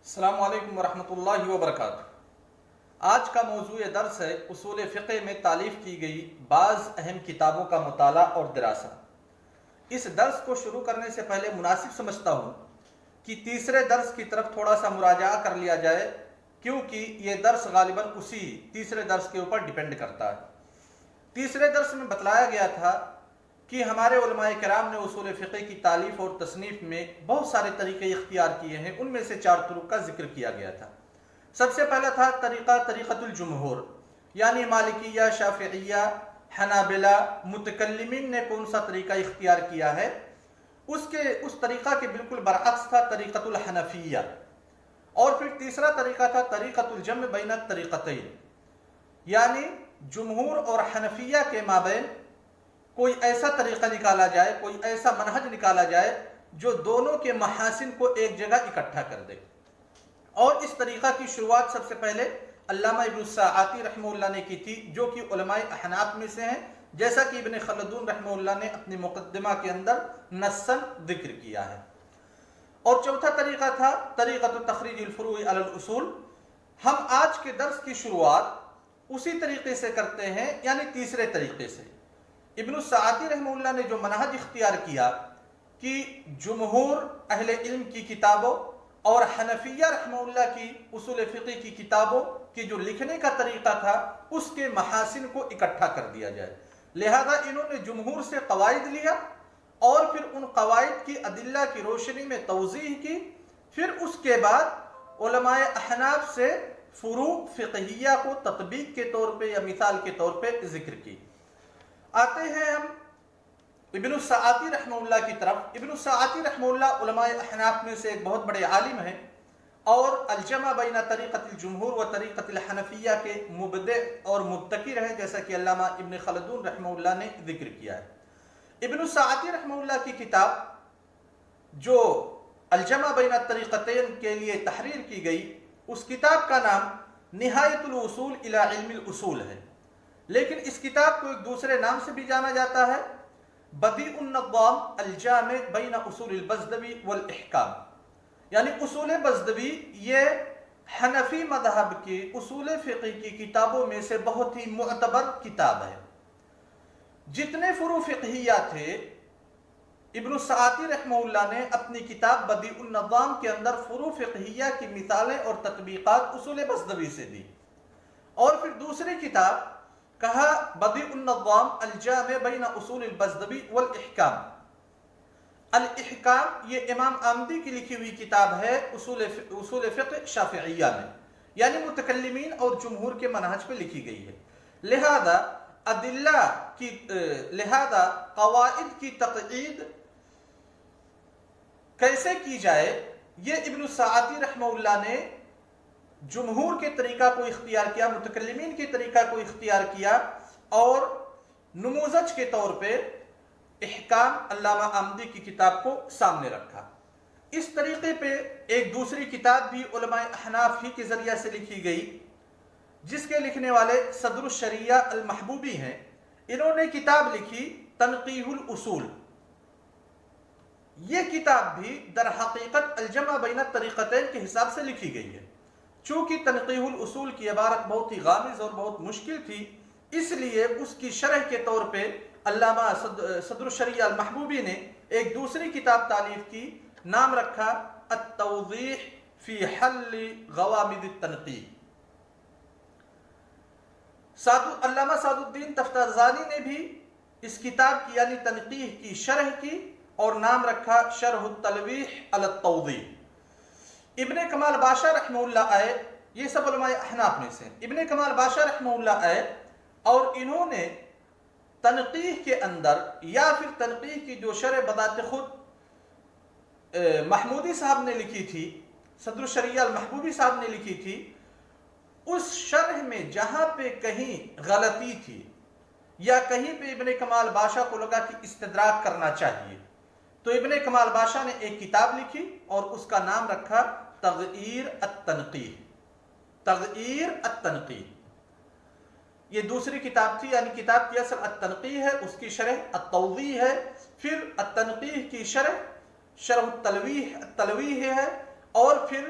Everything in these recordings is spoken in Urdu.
السلام علیکم ورحمۃ اللہ وبرکاتہ۔ آج کا موضوع درس ہے اصول فقہ میں تالیف کی گئی بعض اہم کتابوں کا مطالعہ اور دراسہ۔ اس درس کو شروع کرنے سے پہلے مناسب سمجھتا ہوں کہ تیسرے درس کی طرف تھوڑا سا مراجعہ کر لیا جائے، کیونکہ یہ درس غالباً اسی تیسرے درس کے اوپر ڈیپینڈ کرتا ہے۔ تیسرے درس میں بتلایا گیا تھا کہ ہمارے علماء کرام نے اصول فقہ کی تالیف اور تصنیف میں بہت سارے طریقے اختیار کیے ہیں، ان میں سے 4 طرق کا ذکر کیا گیا تھا۔ سب سے پہلا تھا طریقۃ الجمہور، یعنی مالکیہ، شافعیہ، حنابلہ متکلمین نے کون سا طریقہ اختیار کیا ہے۔ اس طریقہ کے بالکل برعکس تھا طریقۃ الحنفیہ۔ اور پھر تیسرا طریقہ تھا طریقۃ الجمع بین الطریقتین، یعنی جمہور اور حنفیہ کے مابین کوئی ایسا طریقہ نکالا جائے، کوئی ایسا منہج نکالا جائے جو دونوں کے محاسن کو ایک جگہ اکٹھا کر دے۔ اور اس طریقہ کی شروعات سب سے پہلے علامہ ابن الساعتی رحمہ اللہ نے کی تھی، جو کہ علماء احناف میں سے ہیں، جیسا کہ ابن خلدون رحمہ اللہ نے اپنی مقدمہ کے اندر نصاً ذکر کیا ہے۔ اور چوتھا طریقہ تھا طریقۃ تخریج الفروع علی الاصول۔ ہم آج کے درس کی شروعات اسی طریقے سے کرتے ہیں، یعنی تیسرے طریقے سے۔ ابن الساعتی رحمہ اللہ نے جو منہج اختیار کیا کہ جمہور اہل علم کی کتابوں اور حنفیہ رحمہ اللہ کی اصول فقہ کی کتابوں کی جو لکھنے کا طریقہ تھا، اس کے محاسن کو اکٹھا کر دیا جائے۔ لہذا انہوں نے جمہور سے قواعد لیا اور پھر ان قواعد کی ادلہ کی روشنی میں توضیح کی، پھر اس کے بعد علماء احناف سے فروع فقہیہ کو تطبیق کے طور پہ یا مثال کے طور پہ ذکر کی۔ آتے ہیں ہم ابن الساعتی رحمہ اللہ کی طرف۔ ابن الساعتی رحمہ اللہ علماء احناف میں سے ایک بہت بڑے عالم ہیں، اور الجمع بین طریقۃ الجمہور و طریقۃ الحنفیہ کے مبدع اور مبتکر ہیں، جیسا کہ علامہ ابن خلدون رحمہ اللہ نے ذکر کیا ہے۔ ابن الساعتی رحمہ اللہ کی کتاب جو الجمع بین الطریقتین کے لیے تحریر کی گئی، اس کتاب کا نام نہایت الوصول الی علم الاصول ہے، لیکن اس کتاب کو ایک دوسرے نام سے بھی جانا جاتا ہے، بدیع النظام الجامع بین اصول البزدوی والاحکام، یعنی اصول بزدوی یہ حنفی مذہب کی اصول فقہ کی کتابوں میں سے بہت ہی معتبر کتاب ہے۔ جتنے فروع فقہیہ تھے، ابن الساعتی رحمہ اللہ نے اپنی کتاب بدیع النظام کے اندر فروع فقہیہ کی مثالیں اور تطبیقات اصول بزدوی سے دی، اور پھر دوسری کتاب کہا بدیع النظام الجامع بین اصول البزدوی والاحکام۔ الاحکام یہ امام آمدی کی لکھی ہوئی کتاب ہے اصول فقہ شافعیہ میں، یعنی متکلمین اور جمہور کے منہج پہ لکھی گئی ہے۔ لہذا قواعد کی تقعید کیسے کی جائے، یہ ابن الساعتی رحمہ اللہ نے جمہور کے طریقہ کو اختیار کیا، متکلمین کے طریقہ کو اختیار کیا، اور نموذج کے طور پہ احکام علامہ آمدی کی کتاب کو سامنے رکھا۔ اس طریقے پہ ایک دوسری کتاب بھی علماء احناف ہی کے ذریعہ سے لکھی گئی، جس کے لکھنے والے صدر الشریعہ المحبوبی ہیں۔ انہوں نے کتاب لکھی تنقیح الاصول۔ یہ کتاب بھی در حقیقت الجمع بین الطریقتین کے حساب سے لکھی گئی ہے۔ چونکہ تنقیح الاصول کی عبارت بہت ہی غامض اور بہت مشکل تھی، اس لیے اس کی شرح کے طور پہ علامہ صدر الشریعہ المحبوبی نے ایک دوسری کتاب تالیف کی، نام رکھا التوضیح فی حل غوامض التنقیح۔ علامہ سعد الدین تفتازانی نے بھی اس کتاب کی یعنی تنقیح کی شرح کی، اور نام رکھا شرح التلویح علی التوضیح۔ ابن کمال باشا رحمہ اللہ آئے، یہ سب علماء احناف میں سے۔ ابن کمال باشا رحمہ اللہ آئے اور انہوں نے تنقیح کے اندر، یا پھر تنقیح کی جو شرح بذات خود محمودی صاحب نے لکھی تھی، صدر الشریعہ المحبوبی صاحب نے لکھی تھی، اس شرح میں جہاں پہ کہیں غلطی تھی یا کہیں پہ ابن کمال باشا کو لگا کہ استدراک کرنا چاہیے، تو ابن کمال باشا نے ایک کتاب لکھی اور اس کا نام رکھا تغییر التنقیح۔ تغییر التنقیح یہ دوسری کتاب تھی، یعنی کتاب کی اصل التنقیح ہے، اس کی شرح التوضیح ہے، پھر التنقیح کی شرح التلویح ہے، اور پھر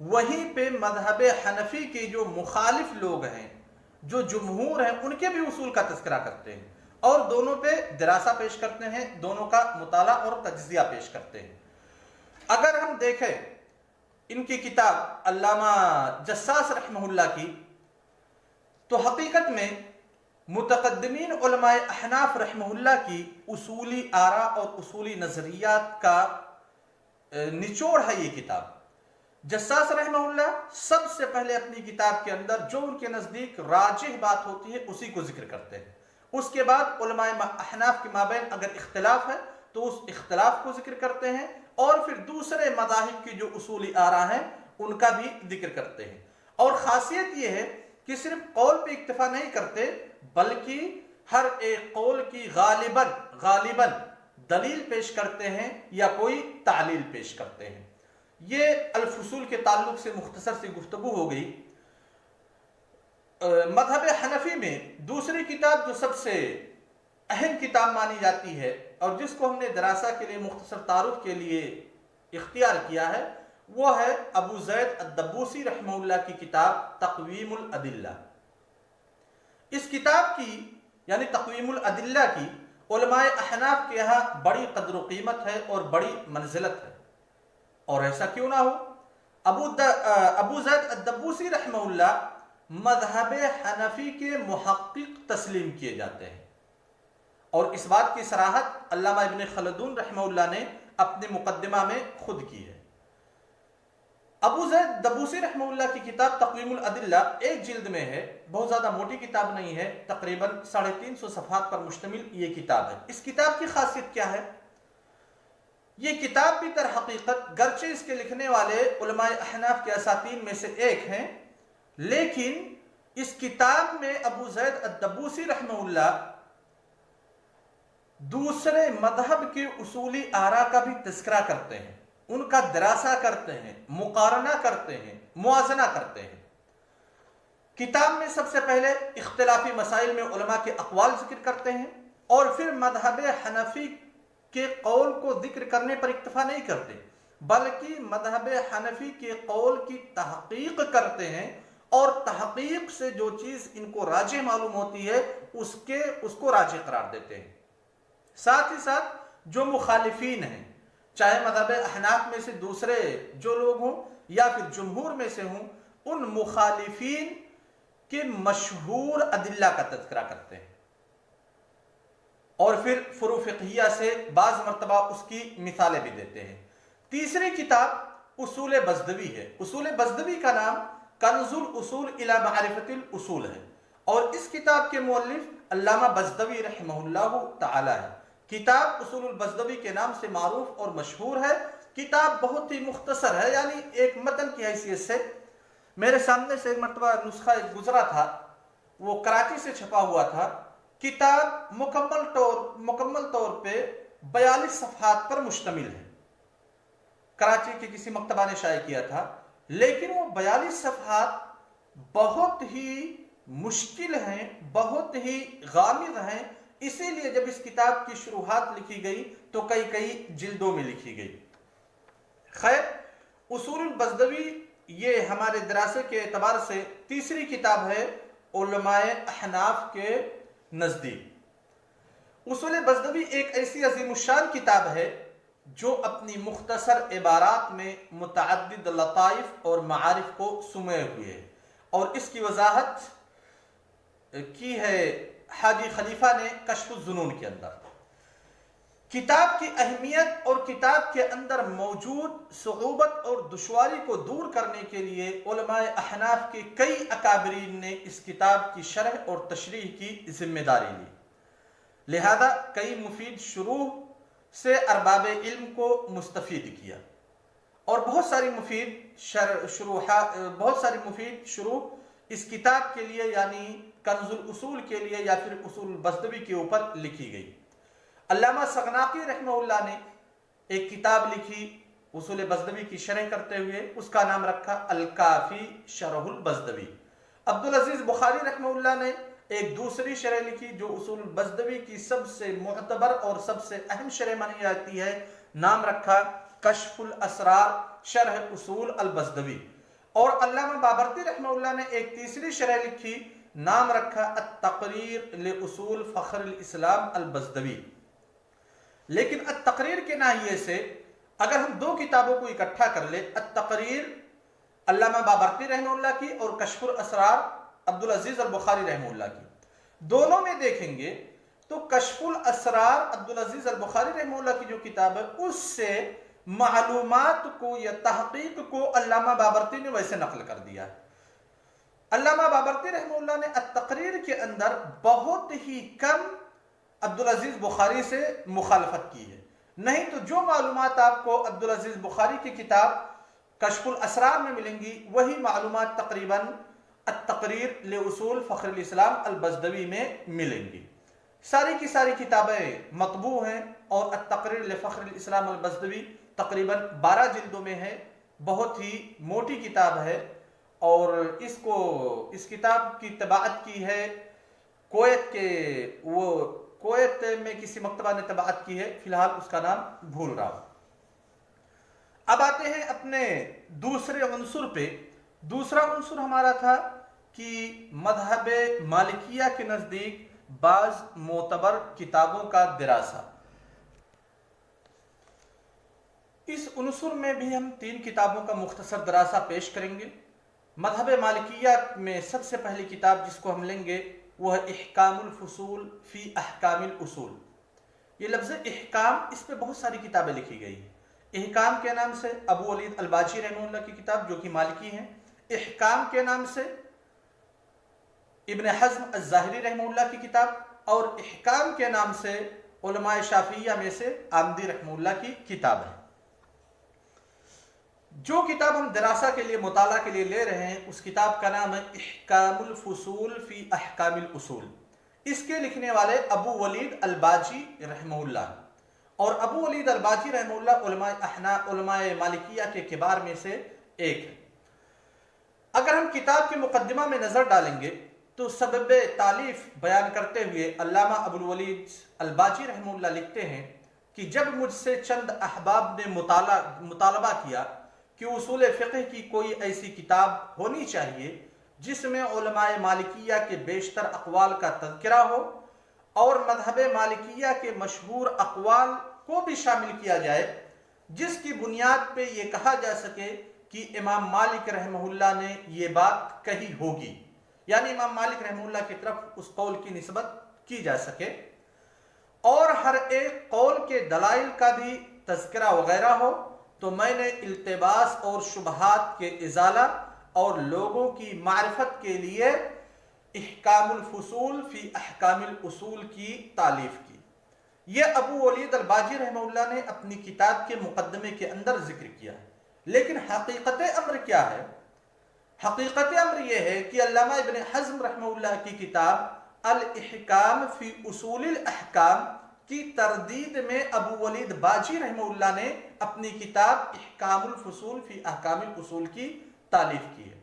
وہیں پہ مذہب حنفی کے جو مخالف لوگ ہیں، جو جمہور ہیں، ان کے بھی اصول کا تذکرہ کرتے ہیں اور دونوں پہ دراسہ پیش کرتے ہیں، دونوں کا مطالعہ اور تجزیہ پیش کرتے ہیں۔ اگر ہم دیکھیں ان کی کتاب علامہ جساس رحمہ اللہ کی، تو حقیقت میں متقدمین علماء احناف رحمہ اللہ کی اصولی آراء اور اصولی نظریات کا نچوڑ ہے یہ کتاب۔ جساس رحمہ اللہ سب سے پہلے اپنی کتاب کے اندر جو ان کے نزدیک راجح بات ہوتی ہے اسی کو ذکر کرتے ہیں، اس کے بعد علماء احناف کے مابین اگر اختلاف ہے تو اس اختلاف کو ذکر کرتے ہیں، اور پھر دوسرے مذاہب کی جو اصولی آراء ہیں ان کا بھی ذکر کرتے ہیں۔ اور خاصیت یہ ہے کہ صرف قول پہ اکتفا نہیں کرتے، بلکہ ہر ایک قول کی غالباً دلیل پیش کرتے ہیں یا کوئی تعلیل پیش کرتے ہیں۔ یہ الفصول کے تعلق سے مختصر سی گفتگو ہو گئی۔ مذہب حنفی میں دوسری کتاب جو سب سے اہم کتاب مانی جاتی ہے اور جس کو ہم نے دراسہ کے لیے مختصر تعارف کے لیے اختیار کیا ہے، وہ ہے ابو زید الدبوسی رحمہ اللہ کی کتاب تقویم الادلہ۔ اس کتاب کی یعنی تقویم الادلہ کی علماء احناف کے یہاں بڑی قدر و قیمت ہے اور بڑی منزلت ہے، اور ایسا کیوں نہ ہو؟ ابو زید الدبوسی رحمہ اللہ مذہب حنفی کے محقق تسلیم کیے جاتے ہیں، اور اس بات کی صراحت علامہ ابن خلدون رحمہ اللہ نے اپنے مقدمہ میں خود کی ہے۔ ابو زید الدبوسی رحمہ اللہ کی کتاب تقویم الادلہ ایک جلد میں ہے، بہت زیادہ موٹی کتاب نہیں ہے، تقریباً 350 صفحات پر مشتمل یہ کتاب ہے۔ اس کتاب کی خاصیت کیا ہے؟ یہ کتاب بھی در حقیقت گرچہ اس کے لکھنے والے علماء احناف کے اساتین میں سے ایک ہیں، لیکن اس کتاب میں ابو زید الدبوسی رحمہ اللہ دوسرے مذہب کے اصولی آراء کا بھی تذکرہ کرتے ہیں، ان کا دراسہ کرتے ہیں، مقارنہ کرتے ہیں، موازنہ کرتے ہیں۔ کتاب میں سب سے پہلے اختلافی مسائل میں علماء کے اقوال ذکر کرتے ہیں، اور پھر مذہب حنفی کے قول کو ذکر کرنے پر اکتفا نہیں کرتے، بلکہ مذہب حنفی کے قول کی تحقیق کرتے ہیں، اور تحقیق سے جو چیز ان کو راجح معلوم ہوتی ہے اس کو راجح قرار دیتے ہیں۔ ساتھ ہی ساتھ جو مخالفین ہیں، چاہے مذہب احناف میں سے دوسرے جو لوگ ہوں یا پھر جمہور میں سے ہوں، ان مخالفین کے مشہور ادلہ کا تذکرہ کرتے ہیں، اور پھر فروع فقہیہ سے بعض مرتبہ اس کی مثالیں بھی دیتے ہیں۔ تیسری کتاب اصول بزدوی ہے۔ اصول بزدوی کا نام کنز الاصول الی معرفت الاصول ہے، اور اس کتاب کے مؤلف علامہ بزدوی رحمہ اللہ تعالی ہے۔ کتاب اصول البزدوی کے نام سے معروف اور مشہور ہے۔ کتاب بہت ہی مختصر ہے، یعنی ایک متن کی حیثیت سے میرے سامنے سے ایک مرتبہ نسخہ گزرا تھا، وہ کراچی سے چھپا ہوا تھا۔ کتاب مکمل طور پہ 42 صفحات پر مشتمل ہے، کراچی کے کسی مکتبہ نے شائع کیا تھا، لیکن وہ 42 صفحات بہت ہی مشکل ہیں، بہت ہی غامض ہیں، اسی لیے جب اس کتاب کی شروحات لکھی گئی تو کئی جلدوں میں لکھی گئی۔ خیر، اصول البزدوی یہ ہمارے دراسے کے اعتبار سے تیسری کتاب ہے علماء احناف کے نزدیک۔ اصول بزدوی ایک ایسی عظیم الشان کتاب ہے جو اپنی مختصر عبارات میں متعدد لطائف اور معارف کو سمے ہوئے ہے، اور اس کی وضاحت کی ہے حاجی خلیفہ نے کشف الظنون کے اندر۔ کتاب کی اہمیت اور کتاب کے اندر موجود صعوبت اور دشواری کو دور کرنے کے لیے علماء احناف کے کئی اکابرین نے اس کتاب کی شرح اور تشریح کی ذمہ داری لی، لہذا کئی مفید شروح سے ارباب علم کو مستفید کیا، اور بہت ساری مفید شروح اس کتاب کے لیے یعنی کنز الاصول کے لیے یا پھر اصول البزدوی کے اوپر لکھی گئی۔ علامہ سغناقی رحمہ اللہ نے ایک کتاب لکھی اصول بزدوی کی شرح کرتے ہوئے، اس کا نام رکھا الکافی شرح البزدوی۔ عبدالعزیز بخاری رحمہ اللہ نے ایک دوسری شرح لکھی جو اصول البزدوی کی سب سے معتبر اور سب سے اہم شرح مانی جاتی ہے، نام رکھا کشف الاسرار شرح اصول البزدوی۔ اور علامہ بابرتی رحمہ اللہ نے ایک تیسری شرح لکھی، نام رکھا التقریر لأصول فخر الاسلام البزدوی۔ لیکن التقریر کے ناحیے سے اگر ہم دو کتابوں کو اکٹھا کر لیں، التقریر علامہ بابرتی رحمہ اللہ کی اور کشف الاسرار عبدالعزیز البخاری رحمہ اللہ کی، دونوں میں دیکھیں گے تو کشف الاسرار عبدالعزیز البخاری رحمہ اللہ کی جو کتاب ہے اس سے معلومات کو یا تحقیق کو علامہ بابرتی نے ویسے نقل کر دیا ہے۔ علامہ بابرتی رحمہ اللہ نے التقریر کے اندر بہت ہی کم عبدالعزیز بخاری سے مخالفت کی ہے، نہیں تو جو معلومات آپ کو عبدالعزیز بخاری کی کتاب کشف الاسرار میں ملیں گی وہی معلومات تقریباً التقریر لأصول فخر الاسلام البزدوی میں ملیں گی۔ ساری کی ساری کتابیں مطبوع ہیں اور التقریر لفخر الاسلام البزدوی تقریباً 12 جلدوں میں ہے، بہت ہی موٹی کتاب ہے، اور اس کتاب کی طباعت کی ہے کویت میں کسی مکتبہ نے طباعت کی ہے، فی الحال اس کا نام بھول رہا ہوں۔ اب آتے ہیں اپنے دوسرے عنصر پہ۔ دوسرا عنصر ہمارا تھا کہ مذہب مالکیہ کے نزدیک بعض معتبر کتابوں کا دراسہ۔ اس عنصر میں بھی ہم 3 کتابوں کا مختصر دراسہ پیش کریں گے۔ مذہب مالکیہ میں سب سے پہلی کتاب جس کو ہم لیں گے وہ ہے احکام الفصول فی احکام الاصول۔ یہ لفظ احکام، اس پہ بہت ساری کتابیں لکھی گئی ہیں۔ احکام کے نام سے ابو ولید الباجی رحمہ اللہ کی کتاب جو کہ مالکی ہیں، احکام کے نام سے ابن حزم الظاہری رحمہ اللہ کی کتاب، اور احکام کے نام سے علماء شافعیہ میں سے آمدی رحمہ اللہ کی کتاب ہے۔ جو کتاب ہم دراسہ کے لیے مطالعہ کے لیے لے رہے ہیں اس کتاب کا نام ہے احکام الفصول فی احکام الاصول۔ اس کے لکھنے والے ابو ولید الباجی رحمہ اللہ، اور ابو ولید الباجی رحمہ اللہ علماء مالکیہ کے کبار میں سے ایک ہے۔ اگر ہم کتاب کے مقدمہ میں نظر ڈالیں گے تو سبب تالیف بیان کرتے ہوئے علامہ ابو الولید الباجی رحمہ اللہ لکھتے ہیں کہ جب مجھ سے چند احباب نے مطالبہ کیا کہ اصول فقہ کی کوئی ایسی کتاب ہونی چاہیے جس میں علماء مالکیہ کے بیشتر اقوال کا تذکرہ ہو اور مذہب مالکیہ کے مشہور اقوال کو بھی شامل کیا جائے، جس کی بنیاد پہ یہ کہا جا سکے کہ امام مالک رحمہ اللہ نے یہ بات کہی ہوگی، یعنی امام مالک رحمہ اللہ کی طرف اس قول کی نسبت کی جا سکے، اور ہر ایک قول کے دلائل کا بھی تذکرہ وغیرہ ہو، تو میں نے التباس اور شبہات کے ازالہ اور لوگوں کی معرفت کے لیے احکام الفصول فی احکام الاصول کی تالیف کی۔ یہ ابو ولید الباجی رحمہ اللہ نے اپنی کتاب کے مقدمے کے اندر ذکر کیا ہے، لیکن حقیقت امر کیا ہے؟ حقیقت امر یہ ہے کہ علامہ ابن حزم رحمہ اللہ کی کتاب الاحکام فی اصول الاحکام کی تردید میں ابو ولید باجی رحمہ اللہ نے اپنی کتاب احکام الفصول فی احکام الاصول کی تالیف کی ہے۔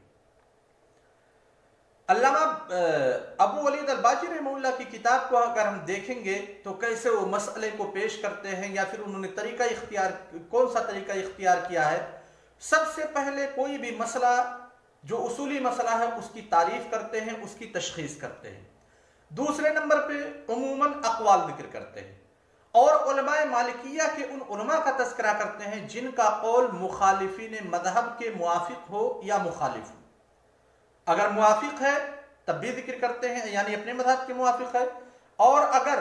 علامہ ابو ولید الباجی رحمہ اللہ کی کتاب کو اگر ہم دیکھیں گے تو کیسے وہ مسئلے کو پیش کرتے ہیں یا پھر انہوں نے کون سا طریقہ اختیار کیا ہے۔ سب سے پہلے کوئی بھی مسئلہ جو اصولی مسئلہ ہے اس کی تعریف کرتے ہیں، اس کی تشخیص کرتے ہیں۔ دوسرے نمبر پہ عموماً اقوال ذکر کرتے ہیں اور علماء مالکیہ کے ان علماء کا تذکرہ کرتے ہیں جن کا قول مخالفین مذہب کے موافق ہو یا مخالف ہو۔ اگر موافق ہے تب بھی ذکر کرتے ہیں، یعنی اپنے مذہب کے موافق ہے، اور اگر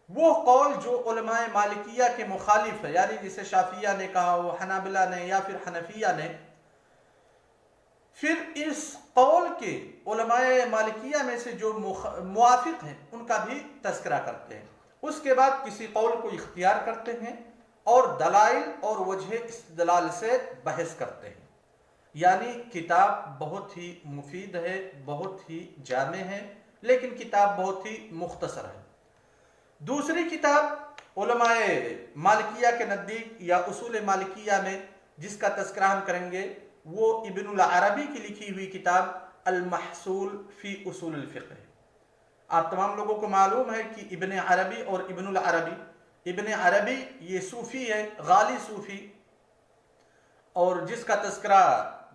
وہ قول جو علماء مالکیہ کے مخالف ہے، یعنی جسے شافعیہ نے کہا ہو، حنابلہ نے یا پھر حنفیہ نے، پھر اس قول کے علماء مالکیہ میں سے جو موافق ہیں ان کا بھی تذکرہ کرتے ہیں۔ اس کے بعد کسی قول کو اختیار کرتے ہیں اور دلائل اور وجہ استدلال سے بحث کرتے ہیں۔ یعنی کتاب بہت ہی مفید ہے، بہت ہی جامع ہے، لیکن کتاب بہت ہی مختصر ہے۔ دوسری کتاب علماء مالکیہ کے نزدیک یا اصول مالکیہ میں جس کا تذکرہ ہم کریں گے وہ ابن العربی کی لکھی ہوئی کتاب المحصول فی اصول الفقہ ہے۔ آپ تمام لوگوں کو معلوم ہے کہ ابن عربی اور ابن العربی، ابن عربی یہ صوفی ہے، غالی صوفی، اور جس کا تذکرہ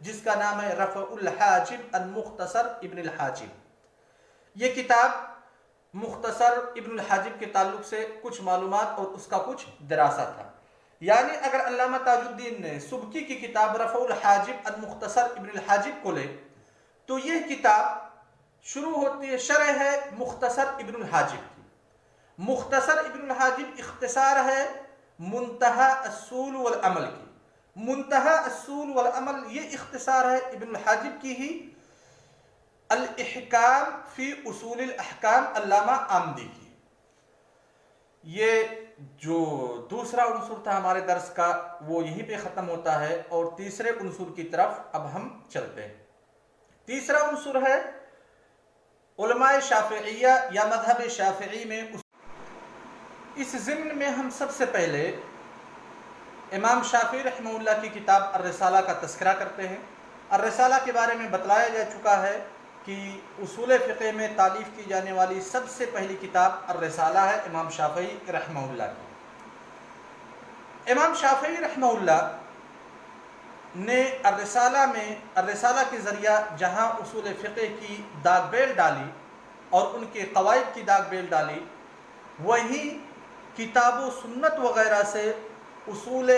جس کا نام ہے رفع الحاجب عن مختصر ابن الحاجب۔ یہ کتاب مختصر ابن الحاجب کے تعلق سے کچھ معلومات اور اس کا کچھ دراسہ تھا۔ یعنی اگر علامہ تاج الدین نے سبکی کی کتاب رفع الحاجب عن مختصر ابن الحاجب کو لے تو یہ کتاب شروع ہوتی ہے، شرح ہے مختصر ابن الحاجب کی۔ مختصر ابن الحاجب اختصار ہے منتہا الصول والعمل کی۔ منتہا الصول والعمل یہ اختصار ہے ابن الحاجب کی ہی الاحکام فی اصول الاحکام علامہ آمدی کی۔ یہ جو دوسرا عنصر تھا ہمارے درس کا وہ یہیں پہ ختم ہوتا ہے، اور تیسرے عنصر کی طرف اب ہم چلتے ہیں۔ تیسرا عنصر ہے علماء شافعیہ یا مذہب شافعی میں۔ اس ضمن میں ہم سب سے پہلے امام شافعی رحمہ اللہ کی کتاب الرسالہ کا تذکرہ کرتے ہیں۔ الرسالہ کے بارے میں بتلایا جا چکا ہے کہ اصول فقہ میں تالیف کی جانے والی سب سے پہلی کتاب الرسالہ ہے امام شافعی رحمہ اللہ کی۔ امام شافعی رحمہ اللہ نے الرسالہ کے ذریعہ جہاں اصول فقہ کی داغ بیل ڈالی اور ان کے قواعد کی داغ بیل ڈالی، وہی کتاب و سنت وغیرہ سے اصول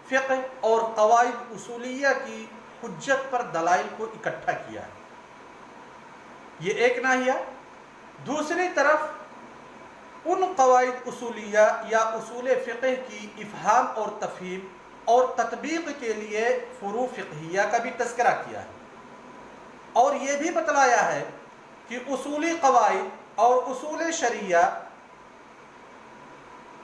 فقہ اور قواعد اصولیہ کی حجت پر دلائل کو اکٹھا کیا ہے۔ یہ ایک ناحیہ۔ دوسری طرف ان قواعد اصولیہ یا اصول فقہ کی افہام اور تفہیم اور تطبیق کے لیے فروع فقہیہ کا بھی تذکرہ کیا ہے، اور یہ بھی بتلایا ہے کہ اصولی قواعد اور اصول شریعہ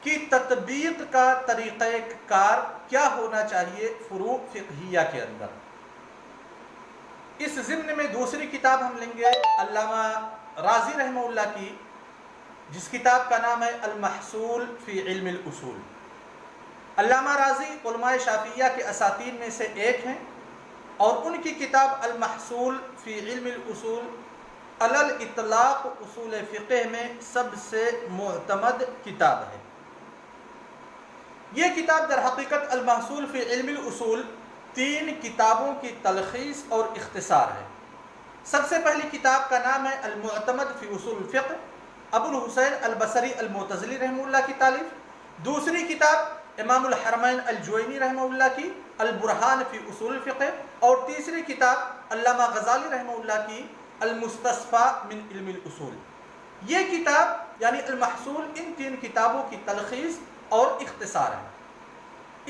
کی تطبیق کا طریقہ کار کیا ہونا چاہیے فروع فقہیہ کے اندر۔ اس ضمن میں دوسری کتاب ہم لیں گے علامہ رازی رحمہ اللہ کی، جس کتاب کا نام ہے المحصول فی علم الاصول۔ علامہ رازی علماء شافعیہ کے اساتین میں سے ایک ہیں، اور ان کی کتاب المحصول فی علم الاصول علی الاطلاق اصول فقہ میں سب سے معتمد کتاب ہے۔ یہ کتاب در حقیقت المحصول فی علم الاصول 3 کتابوں کی تلخیص اور اختصار ہے۔ سب سے پہلی کتاب کا نام ہے المعتمد فی اصول الفقہ، ابو الحسین البصری المعتزلی رحمہ اللہ کی تالیف۔ دوسری کتاب امام الحرمین الجوینی رحمہ اللہ کی البرہان فی اصول الفقہ، اور تیسری کتاب علامہ غزالی رحمہ اللہ کی المستصفیٰ من علم الاصول۔ یہ کتاب یعنی المحصول ان 3 کتابوں کی تلخیص اور اختصار ہے۔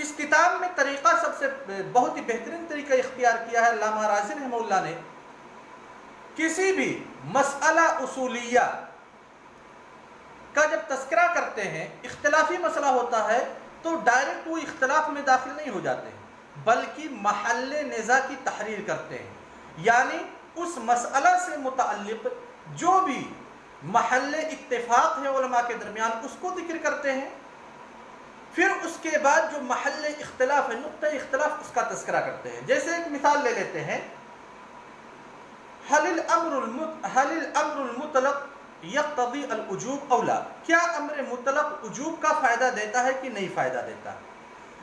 اس کتاب میں طریقہ سب سے بہت ہی بہترین طریقہ اختیار کیا ہے علامہ رازی رحمہ اللہ نے۔ کسی بھی مسئلہ اصولیہ کا جب تذکرہ کرتے ہیں، اختلافی مسئلہ ہوتا ہے تو ڈائریکٹ وہ اختلاف میں داخل نہیں ہو جاتے ہیں، بلکہ محل نزاع کی تحریر کرتے ہیں، یعنی اس مسئلہ سے متعلق جو بھی محل اتفاق ہے علماء کے درمیان اس کو ذکر کرتے ہیں، پھر اس کے بعد جو محل اختلاف ہے، نقطہ اختلاف، اس کا تذکرہ کرتے ہیں۔ جیسے ایک مثال لے لیتے ہیں، حل الامر المطلق یقتضی الوجوب او لا، کیا امر مطلق وجوب کا فائدہ دیتا ہے کہ نہیں فائدہ دیتا؟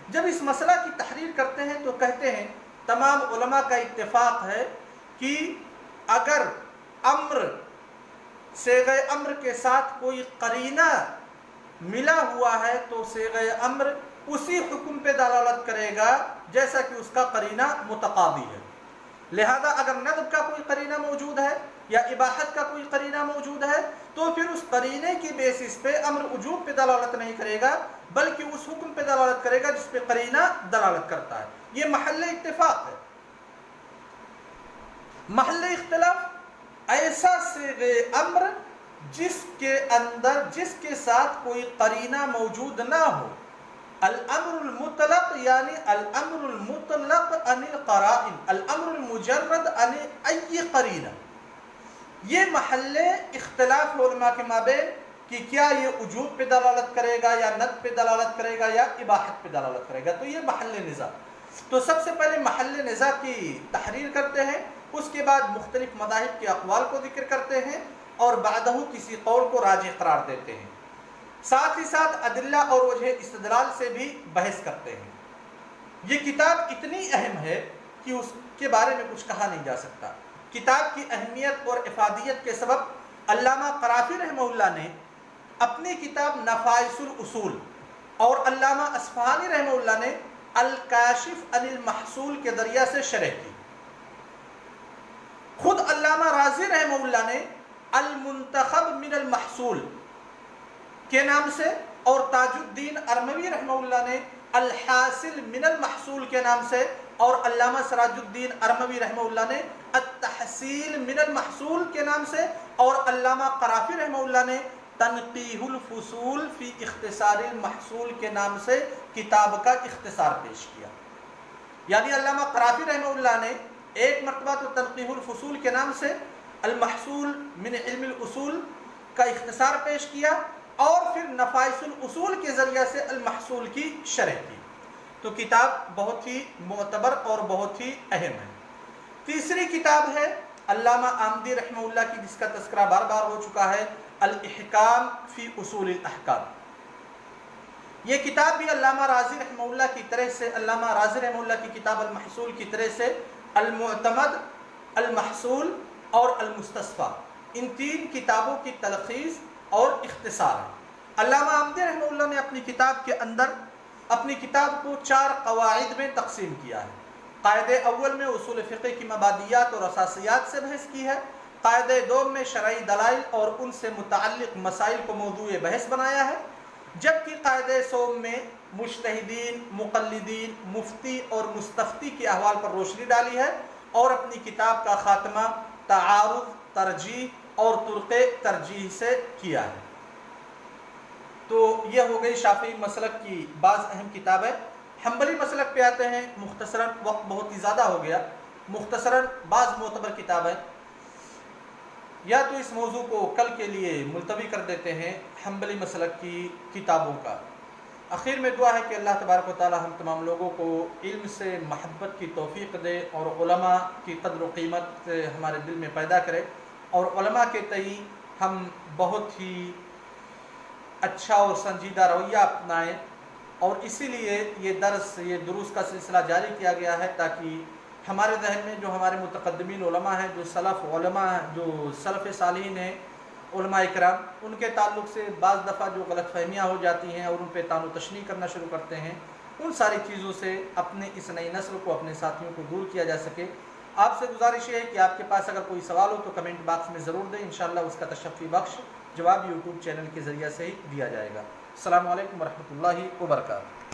جب اس مسئلہ کی تحریر کرتے ہیں تو کہتے ہیں تمام علماء کا اتفاق ہے کہ اگر امر صیغہ امر کے ساتھ کوئی قرینہ ملا ہوا ہے تو صیغہ امر اسی حکم پہ دلالت کرے گا جیسا کہ اس کا قرینہ متقاضی ہے۔ لہذا اگر ندب کا کوئی قرینہ موجود ہے یا اباحت کا کوئی قرینہ موجود ہے تو پھر اس قرینے کی بیسس پہ امر وجوب پہ دلالت نہیں کرے گا، بلکہ اس حکم پہ دلالت کرے گا جس پہ قرینہ دلالت کرتا ہے۔ یہ محل اتفاق ہے۔ محل اختلاف ایسا صیغہ امر جس کے ساتھ کوئی قرینہ موجود نہ ہو۔ الامر المطلق یعنی الامر المطلق عن القرائن، الامر المجرد عن ای قرینہ، یہ محل اختلاف علماء کے مابین کہ کیا یہ وجوب پہ دلالت کرے گا یا ندب پہ دلالت کرے گا یا اباحت پہ دلالت کرے گا، تو یہ محل نزاع۔ تو سب سے پہلے محل نزاع کی تحریر کرتے ہیں، اس کے بعد مختلف مذاہب کے اقوال کو ذکر کرتے ہیں، اور بعدہ کسی قول کو راجح قرار دیتے ہیں، ساتھ ہی ساتھ ادلہ اور وجہ استدلال سے بھی بحث کرتے ہیں۔ یہ کتاب اتنی اہم ہے کہ اس کے بارے میں کچھ کہا نہیں جا سکتا۔ کتاب کی اہمیت اور افادیت کے سبب علامہ قرافی رحمہ اللہ نے اپنی کتاب نفائس الاصول اور علامہ اصفہانی رحمہ اللہ نے الکاشف عن المحصول کے ذریعہ سے شرح کی۔ خود علامہ رازی رحمہ اللہ نے المنتخب من المحصول کے نام سے اور تاج الدین ارموی رحمہ اللہ نے الحاصل من المحصول کے نام سے اور علامہ سراج الدین ارموی رحمہ اللہ نے التحصیل من المحصول کے نام سے اور علامہ قرافی رحمہ اللہ نے تنقیح الفصول فی اختصار المحصول کے نام سے کتاب کا اختصار پیش کیا۔ یعنی علامہ قرافی رحمہ اللہ نے ایک مرتبہ تو تنقیح الفصول کے نام سے المحصول من علم الاصول کا اختصار پیش کیا اور پھر نفائس الاصول کے ذریعہ سے المحصول کی شرح کی۔ تو کتاب بہت ہی معتبر اور بہت ہی اہم ہے۔ تیسری کتاب ہے علامہ آمدی رحمہ اللہ کی، جس کا تذکرہ بار بار ہو چکا ہے، الاحکام فی اصول الاحکام۔ یہ کتاب بھی علامہ رازی رحمہ اللہ کی طرح سے، علامہ رازی رحمہ اللہ کی کتاب المحصول کی طرح سے المعتمد، المحصول اور المستصفیٰ، ان تین کتابوں کی تلخیص اور اختصار ہے۔ علامہ آمدی رحمہ اللہ نے اپنی کتاب کے اندر اپنی کتاب کو 4 قواعد میں تقسیم کیا ہے۔ قاعدے اول میں اصول فقہ کی مبادیات اور اساسیات سے بحث کی ہے۔ قاعدے دوم میں شرعی دلائل اور ان سے متعلق مسائل کو موضوع بحث بنایا ہے، جبکہ قاعدے سوم میں مجتہدین، مقلدین، مفتی اور مستفتی کے احوال پر روشنی ڈالی ہے اور اپنی کتاب کا خاتمہ تعارض، ترجیح اور طرق ترجیح سے کیا ہے۔ تو یہ ہو گئی شافعی مسلک کی بعض اہم کتابیں۔ حنبلی مسلک پہ آتے ہیں، مختصراً، وقت بہت ہی زیادہ ہو گیا، مختصراً بعض معتبر کتابیں، یا تو اس موضوع کو کل کے لیے ملتوی کر دیتے ہیں حنبلی مسلک کی کتابوں کا۔ آخر میں دعا ہے کہ اللہ تبارک و تعالی ہم تمام لوگوں کو علم سے محبت کی توفیق دے اور علماء کی قدر و قیمت ہمارے دل میں پیدا کرے، اور علماء کے تئیں ہم بہت ہی اچھا اور سنجیدہ رویہ اپنائیں، اور اسی لیے یہ دروس کا سلسلہ جاری کیا گیا ہے تاکہ ہمارے ذہن میں جو ہمارے متقدمین علماء ہیں، جو سلف علماء ہیں، جو سلف صالحین ہیں، علماء اکرام، ان کے تعلق سے بعض دفعہ جو غلط فہمیاں ہو جاتی ہیں اور ان پہ طعن و تشنیع کرنا شروع کرتے ہیں، ان ساری چیزوں سے اپنے اس نئی نسل کو، اپنے ساتھیوں کو دور کیا جا سکے۔ آپ سے گزارش یہ ہے کہ آپ کے پاس اگر کوئی سوال ہو تو کمنٹ باکس میں ضرور دیں، انشاءاللہ اس کا تشفی بخش جواب یوٹیوب چینل کے ذریعہ سے ہی دیا جائے گا۔ السلام علیکم ورحمۃ اللہ وبرکاتہ۔